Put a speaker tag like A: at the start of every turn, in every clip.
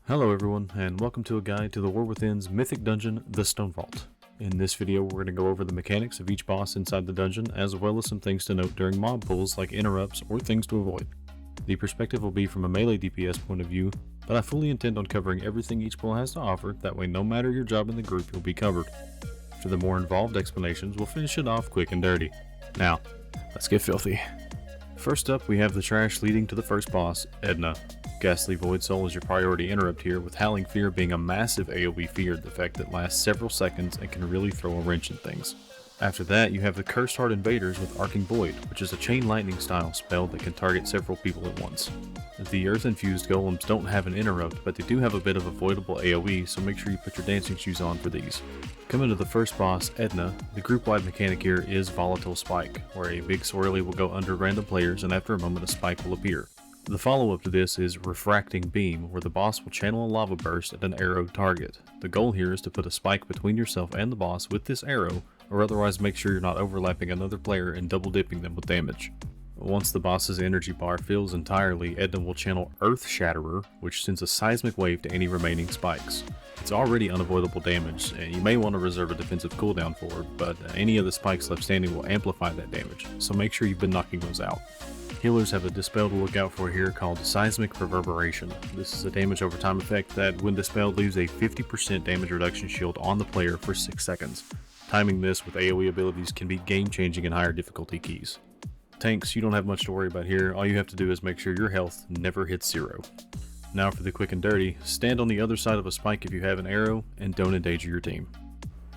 A: Hello everyone, and welcome to a guide to the War Within's mythic dungeon, the Stonevault. In this video, we're going to go over the mechanics of each boss inside the dungeon, as well as some things to note during mob pulls like interrupts or things to avoid. The perspective will be from a melee DPS point of view, but I fully intend on covering everything each pull has to offer, that way no matter your job in the group, you'll be covered. For the more involved explanations, we'll finish it off quick and dirty. Now, let's get filthy. First up, we have the trash leading to the first boss, Edna. Ghastly Void Soul is your priority interrupt here, with Howling Fear being a massive AoE feared effect that lasts several seconds and can really throw a wrench in things. After that, you have the Cursed Heart Invaders with Arcing Void, which is a chain lightning style spell that can target several people at once. The Earth Infused Golems don't have an interrupt, but they do have a bit of avoidable AoE, so make sure you put your dancing shoes on for these. Coming to the first boss, Edna, the group-wide mechanic here is Volatile Spike, where a big swirly will go under random players and after a moment a spike will appear. The follow-up to this is Refracting Beam, where the boss will channel a lava burst at an arrowed target. The goal here is to put a spike between yourself and the boss with this arrow, or otherwise make sure you're not overlapping another player and double dipping them with damage. Once the boss's energy bar fills entirely, Edna will channel Earth Shatterer, which sends a seismic wave to any remaining spikes. It's already unavoidable damage, and you may want to reserve a defensive cooldown for, but any of the spikes left standing will amplify that damage, so make sure you've been knocking those out. Healers have a dispel to look out for here called Seismic Reverberation. This is a damage over time effect that, when dispelled, leaves a 50% damage reduction shield on the player for 6 seconds. Timing this with AoE abilities can be game-changing in higher difficulty keys. Tanks, you don't have much to worry about here. All you have to do is make sure your health never hits 0. Now for the quick and dirty, stand on the other side of a spike if you have an arrow, and don't endanger your team.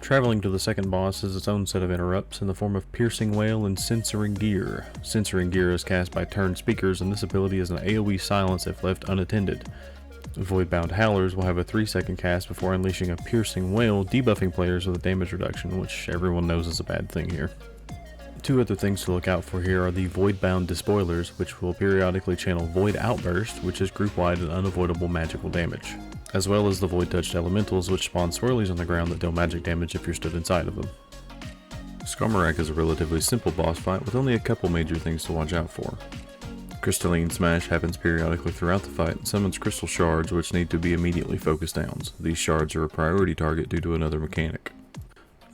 A: Traveling to the second boss is its own set of interrupts in the form of Piercing Wail and Censoring Gear. Censoring Gear is cast by turned speakers, and this ability is an AoE silence if left unattended. Voidbound Howlers will have a 3-second cast before unleashing a Piercing Wail, debuffing players with a damage reduction, which everyone knows is a bad thing here. Two other things to look out for here are the Voidbound Despoilers, which will periodically channel Void Outburst, which is group-wide and unavoidable magical damage, as well as the Void-touched Elementals, which spawn swirlies on the ground that deal magic damage if you're stood inside of them. Skarmorak is a relatively simple boss fight with only a couple major things to watch out for. Crystalline Smash happens periodically throughout the fight and summons crystal shards which need to be immediately focused downs. These shards are a priority target due to another mechanic.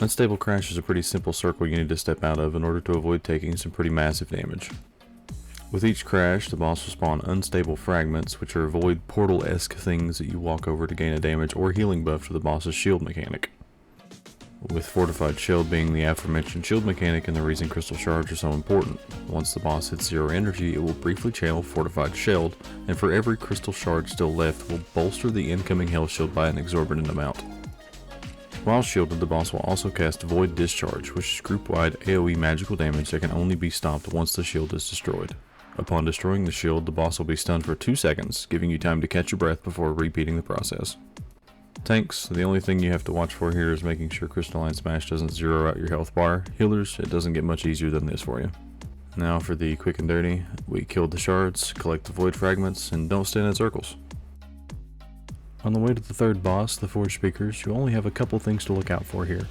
A: Unstable Crash is a pretty simple circle you need to step out of in order to avoid taking some pretty massive damage. With each crash, the boss will spawn Unstable Fragments, which are void portal-esque things that you walk over to gain a damage or healing buff to the boss's shield mechanic. With Fortified Shield being the aforementioned shield mechanic and the reason crystal shards are so important. Once the boss hits 0 energy, it will briefly channel Fortified Shield, and for every crystal shard still left, will bolster the incoming health shield by an exorbitant amount. While shielded, the boss will also cast Void Discharge, which is group-wide AoE magical damage that can only be stopped once the shield is destroyed. Upon destroying the shield, the boss will be stunned for 2 seconds, giving you time to catch your breath before repeating the process. Tanks, the only thing you have to watch for here is making sure Crystalline Smash doesn't zero out your health bar. Healers, it doesn't get much easier than this for you. Now for the quick and dirty, we killed the shards, collect the void fragments, and don't stand in circles. On the way to the third boss, the Forge Speakers, you only have a couple things to look out for here.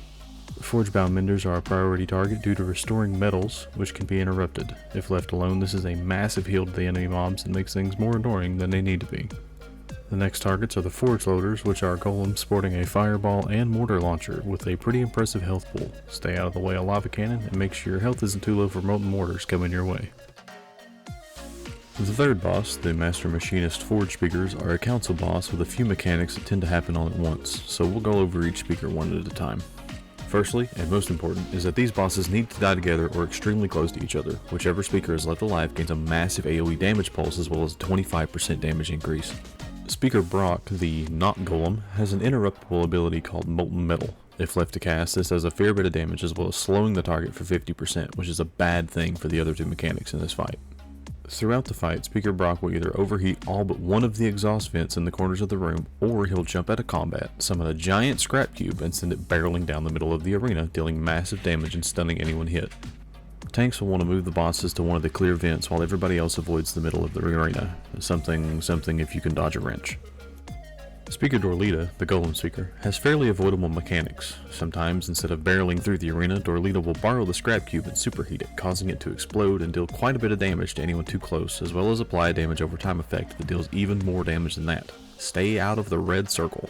A: Forgebound Menders are a priority target due to restoring metals, which can be interrupted. If left alone, this is a massive heal to the enemy mobs and makes things more annoying than they need to be. The next targets are the Forge Loaders, which are golems sporting a fireball and mortar launcher with a pretty impressive health pool. Stay out of the way of lava cannon and make sure your health isn't too low for molten mortars coming your way. The third boss, the Master Machinist Forge Speakers, are a council boss with a few mechanics that tend to happen all at once, so we'll go over each speaker one at a time. Firstly, and most important, is that these bosses need to die together or extremely close to each other. Whichever speaker is left alive gains a massive AoE damage pulse as well as a 25% damage increase. Speaker Brock, the Not Golem, has an interruptible ability called Molten Metal. If left to cast, this does a fair bit of damage as well as slowing the target for 50%, which is a bad thing for the other two mechanics in this fight. Throughout the fight, Speaker Brock will either overheat all but one of the exhaust vents in the corners of the room, or he'll jump out of combat, summon a giant scrap cube, and send it barreling down the middle of the arena, dealing massive damage and stunning anyone hit. Tanks will want to move the bosses to one of the clear vents while everybody else avoids the middle of the arena. Something if you can dodge a wrench. Speaker Dorlita, the Golem Speaker, has fairly avoidable mechanics. Sometimes, instead of barreling through the arena, Dorlita will borrow the scrap cube and superheat it, causing it to explode and deal quite a bit of damage to anyone too close, as well as apply a damage over time effect that deals even more damage than that. Stay out of the red circle.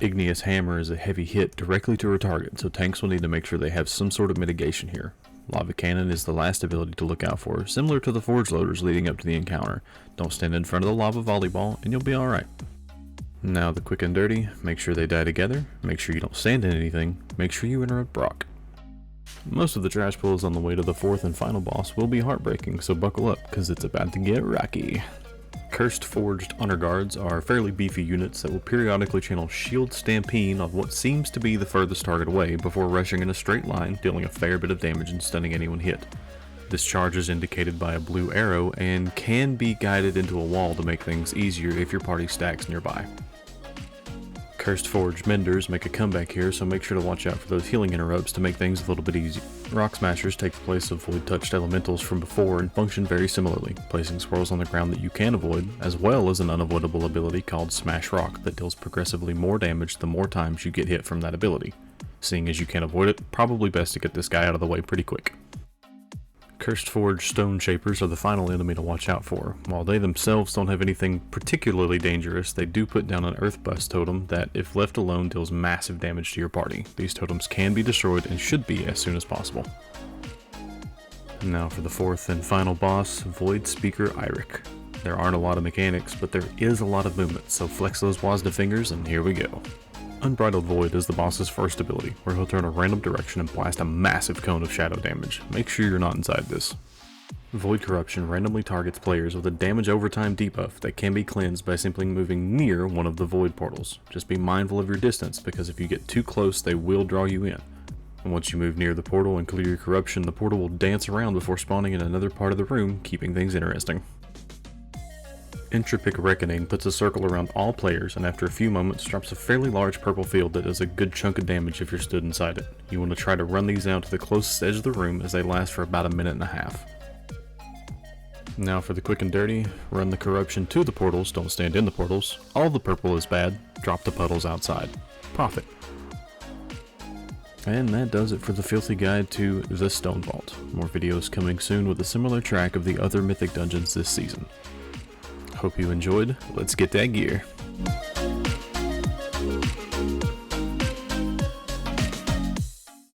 A: Igneous Hammer is a heavy hit directly to her target, so tanks will need to make sure they have some sort of mitigation here. Lava Cannon is the last ability to look out for, similar to the Forge Loaders leading up to the encounter. Don't stand in front of the lava volleyball and you'll be alright. Now the quick and dirty, make sure they die together, make sure you don't stand in anything, make sure you interrupt Brock. Most of the trash pulls on the way to the fourth and final boss will be heartbreaking, so buckle up, cause it's about to get rocky. Cursed Forged Honor Guards are fairly beefy units that will periodically channel Shield Stampede on what seems to be the furthest target away before rushing in a straight line, dealing a fair bit of damage and stunning anyone hit. This charge is indicated by a blue arrow and can be guided into a wall to make things easier if your party stacks nearby. Cursed Forged Menders make a comeback here, so make sure to watch out for those healing interrupts to make things a little bit easier. Rock Smashers take the place of Void Touched Elementals from before and function very similarly, placing swirls on the ground that you can avoid, as well as an unavoidable ability called Smash Rock that deals progressively more damage the more times you get hit from that ability. Seeing as you can't avoid it, probably best to get this guy out of the way pretty quick. Cursed Forged Stone Shapers are the final enemy to watch out for. While they themselves don't have anything particularly dangerous, they do put down an Earth Bust totem that, if left alone, deals massive damage to your party. These totems can be destroyed and should be as soon as possible. Now for the fourth and final boss, Void Speaker Eirik. There aren't a lot of mechanics, but there is a lot of movement, so flex those Wazda fingers and here we go. Unbridled Void is the boss's first ability, where he'll turn a random direction and blast a massive cone of shadow damage. Make sure you're not inside this. Void Corruption randomly targets players with a damage overtime debuff that can be cleansed by simply moving near one of the Void portals. Just be mindful of your distance, because if you get too close they will draw you in. And once you move near the portal and clear your corruption, the portal will dance around before spawning in another part of the room, keeping things interesting. Entropic Reckoning puts a circle around all players and after a few moments drops a fairly large purple field that does a good chunk of damage if you're stood inside it. You want to try to run these out to the closest edge of the room as they last for about a minute and a half. Now for the quick and dirty, run the corruption to the portals, don't stand in the portals. All the purple is bad, drop the puddles outside. Profit. And that does it for the filthy guide to the Stonevault. More videos coming soon with a similar track of the other mythic dungeons this season. Hope you enjoyed. Let's get that gear.